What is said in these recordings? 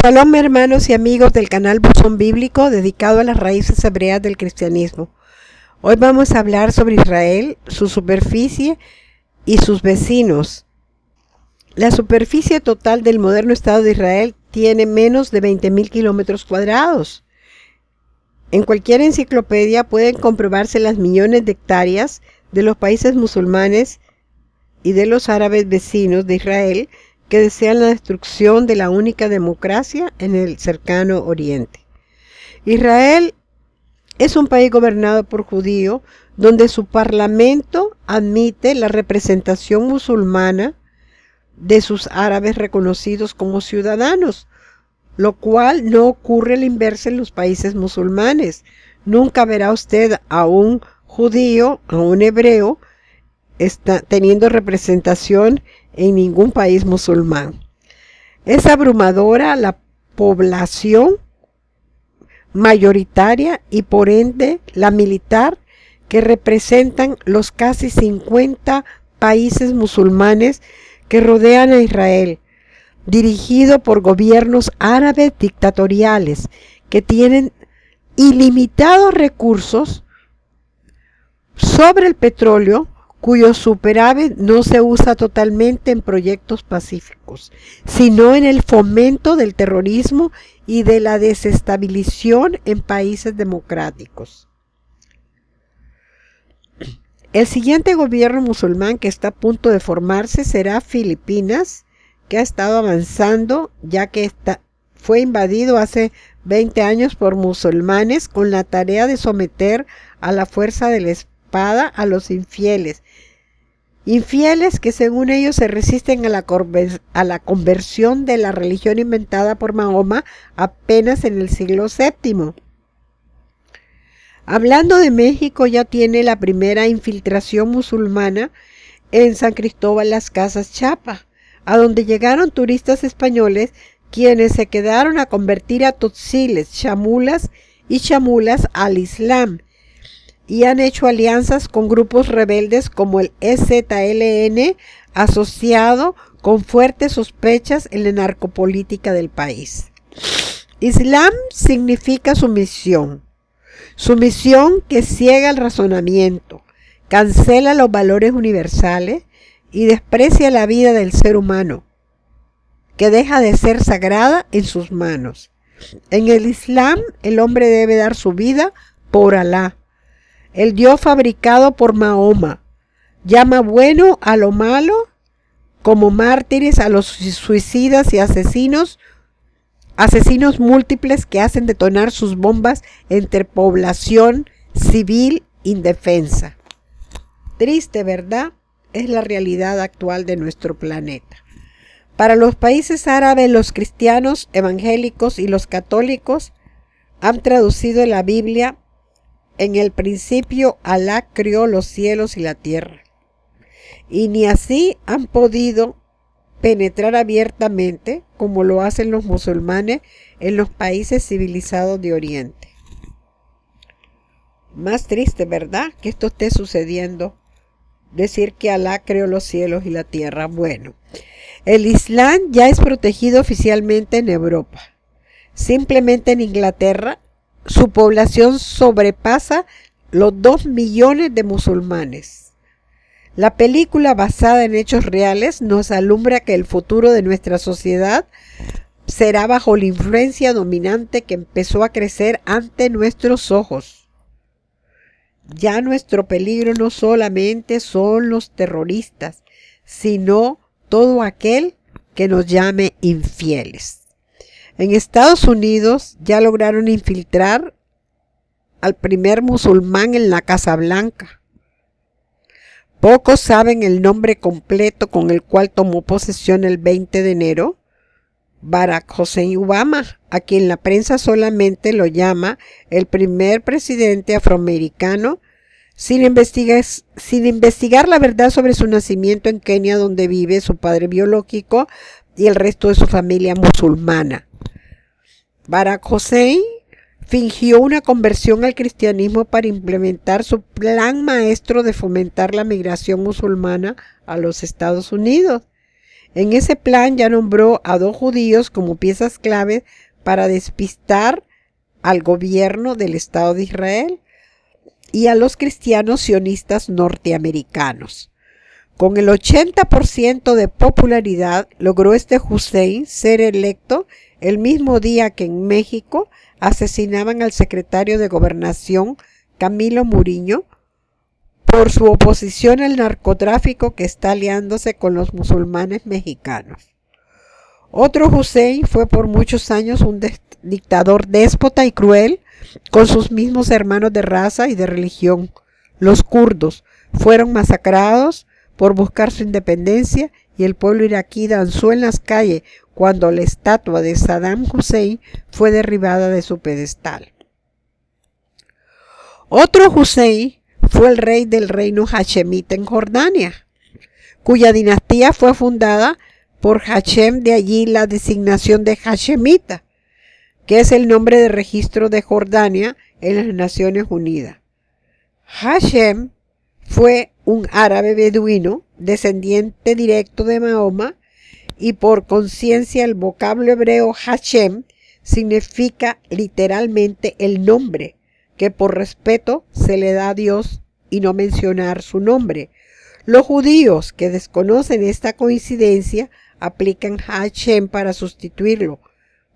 Shalom, hermanos y amigos del canal Buzón Bíblico dedicado a las raíces hebreas del cristianismo. Hoy vamos a hablar sobre Israel, su superficie y sus vecinos. La superficie total del moderno Estado de Israel tiene menos de 20.000 kilómetros cuadrados. En cualquier enciclopedia pueden comprobarse las millones de hectáreas de los países musulmanes y de los árabes vecinos de Israel que desean la destrucción de la única democracia en el cercano oriente. Israel es un país gobernado por judíos, donde su parlamento admite la representación musulmana de sus árabes reconocidos como ciudadanos, lo cual no ocurre a la inversa en los países musulmanes. Nunca verá usted a un judío, a un hebreo, teniendo representación en ningún país musulmán. Es abrumadora la población mayoritaria y por ende la militar que representan los casi 50 países musulmanes que rodean a Israel, dirigido por gobiernos árabes dictatoriales que tienen ilimitados recursos sobre el petróleo, cuyo superávit no se usa totalmente en proyectos pacíficos, sino en el fomento del terrorismo y de la desestabilización en países democráticos. El siguiente gobierno musulmán que está a punto de formarse será Filipinas, que ha estado avanzando ya que fue invadido hace 20 años por musulmanes con la tarea de someter a la fuerza de la espada a los infieles que según ellos se resisten a la conversión de la religión inventada por Mahoma apenas en el siglo VII. Hablando de México, ya tiene la primera infiltración musulmana en San Cristóbal Las Casas, Chiapas, a donde llegaron turistas españoles quienes se quedaron a convertir a totziles, chamulas y chamulas al Islam, y han hecho alianzas con grupos rebeldes como el EZLN, asociado con fuertes sospechas en la narcopolítica del país. Islam significa sumisión que ciega el razonamiento, cancela los valores universales y desprecia la vida del ser humano, que deja de ser sagrada en sus manos. En el Islam, el hombre debe dar su vida por Alá, el Dios fabricado por Mahoma. Llama bueno a lo malo, como mártires a los suicidas y asesinos múltiples que hacen detonar sus bombas entre población civil indefensa. Triste, ¿verdad? Es la realidad actual de nuestro planeta. Para los países árabes, los cristianos evangélicos y los católicos han traducido la Biblia: en el principio Alá crió los cielos y la tierra, y ni así han podido penetrar abiertamente como lo hacen los musulmanes en los países civilizados de Oriente. Más triste, ¿verdad?, que esto esté sucediendo, decir que Alá creó los cielos y la tierra. Bueno, el Islam ya es protegido oficialmente en Europa. Simplemente en Inglaterra, su población sobrepasa los 2 millones de musulmanes. La película, basada en hechos reales, nos alumbra que el futuro de nuestra sociedad será bajo la influencia dominante que empezó a crecer ante nuestros ojos. Ya nuestro peligro no solamente son los terroristas, sino todo aquel que nos llame infieles. En Estados Unidos ya lograron infiltrar al primer musulmán en la Casa Blanca. Pocos saben el nombre completo con el cual tomó posesión el 20 de enero, Barack Hussein Obama, a quien la prensa solamente lo llama el primer presidente afroamericano, sin investigar la verdad sobre su nacimiento en Kenia, donde vive su padre biológico y el resto de su familia musulmana. Barack Hussein fingió una conversión al cristianismo para implementar su plan maestro de fomentar la migración musulmana a los Estados Unidos. En ese plan ya nombró a 2 judíos como piezas clave para despistar al gobierno del Estado de Israel y a los cristianos sionistas norteamericanos. Con el 80% de popularidad logró este Hussein ser electo el mismo día que en México asesinaban al secretario de Gobernación Camilo Muriño por su oposición al narcotráfico que está aliándose con los musulmanes mexicanos. Otro Hussein fue por muchos años un dictador déspota y cruel con sus mismos hermanos de raza y de religión. Los kurdos fueron masacrados por buscar su independencia y el pueblo iraquí danzó en las calles cuando la estatua de Saddam Hussein fue derribada de su pedestal. Otro Hussein fue el rey del reino hachemita en Jordania, cuya dinastía fue fundada por Hachem, de allí la designación de hachemita, que es el nombre de registro de Jordania en las Naciones Unidas. Hachem fue un árabe beduino, descendiente directo de Mahoma, y por conciencia el vocablo hebreo Hashem significa literalmente el nombre, que por respeto se le da a Dios y no mencionar su nombre. Los judíos que desconocen esta coincidencia aplican Hashem para sustituirlo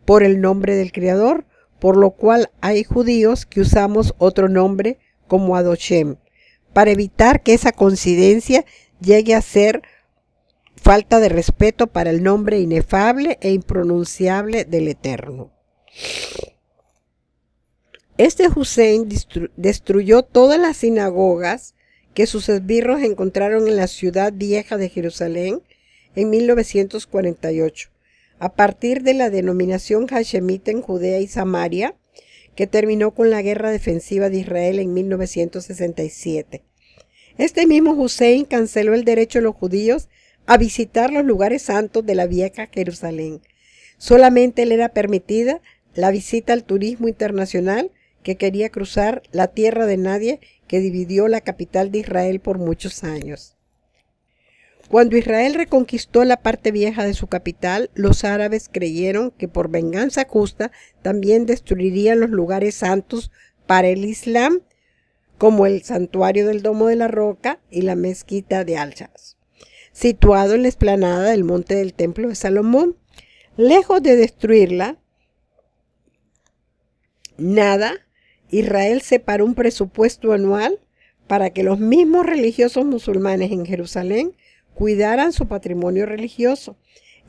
por el nombre del Creador, por lo cual hay judíos que usamos otro nombre como Adoshem, para evitar que esa coincidencia llegue a ser falta de respeto para el nombre inefable e impronunciable del Eterno. Este Hussein destruyó todas las sinagogas que sus esbirros encontraron en la ciudad vieja de Jerusalén en 1948, a partir de la denominación hachemita en Judea y Samaria, que terminó con la guerra defensiva de Israel en 1967. Este mismo Hussein canceló el derecho de los judíos a visitar los lugares santos de la vieja Jerusalén. Solamente le era permitida la visita al turismo internacional que quería cruzar la tierra de nadie que dividió la capital de Israel por muchos años. Cuando Israel reconquistó la parte vieja de su capital, los árabes creyeron que por venganza justa también destruirían los lugares santos para el Islam, como el santuario del Domo de la Roca y la mezquita de Al-Shaz, situado en la explanada del monte del Templo de Salomón. Lejos de destruirla, Israel separó un presupuesto anual para que los mismos religiosos musulmanes en Jerusalén cuidaran su patrimonio religioso.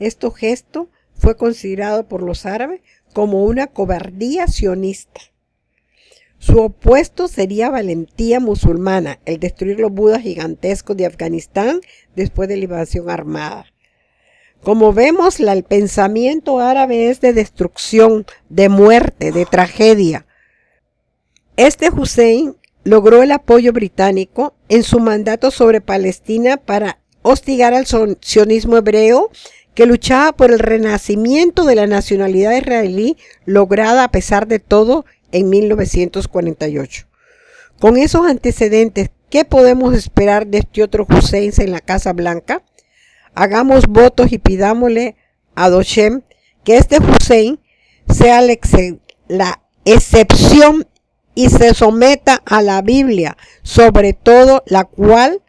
Este gesto fue considerado por los árabes como una cobardía sionista. Su opuesto sería valentía musulmana, el destruir los budas gigantescos de Afganistán después de la invasión armada. Como vemos, el pensamiento árabe es de destrucción, de muerte, de tragedia. Este Hussein logró el apoyo británico en su mandato sobre Palestina para hostigar al sionismo hebreo que luchaba por el renacimiento de la nacionalidad israelí lograda a pesar de todo en 1948. Con esos antecedentes, ¿qué podemos esperar de este otro Hussein en la Casa Blanca? Hagamos votos y pidámosle a Adoshem que este Hussein sea la excepción y se someta a la Biblia, sobre la cual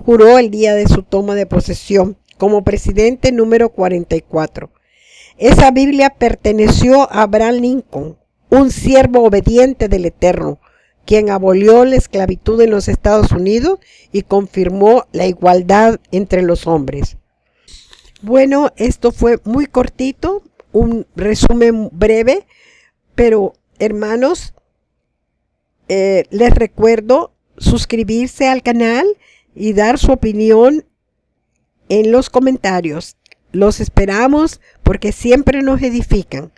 juró el día de su toma de posesión como presidente número 44. Esa Biblia perteneció a Abraham Lincoln, un siervo obediente del Eterno, quien abolió la esclavitud en los Estados Unidos y confirmó la igualdad entre los hombres. Bueno, esto fue muy cortito, un resumen breve, pero hermanos, les recuerdo suscribirse al canal y dar su opinión en los comentarios. Los esperamos porque siempre nos edifican.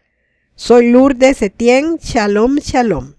Soy Lourdes Etienne. Shalom, shalom.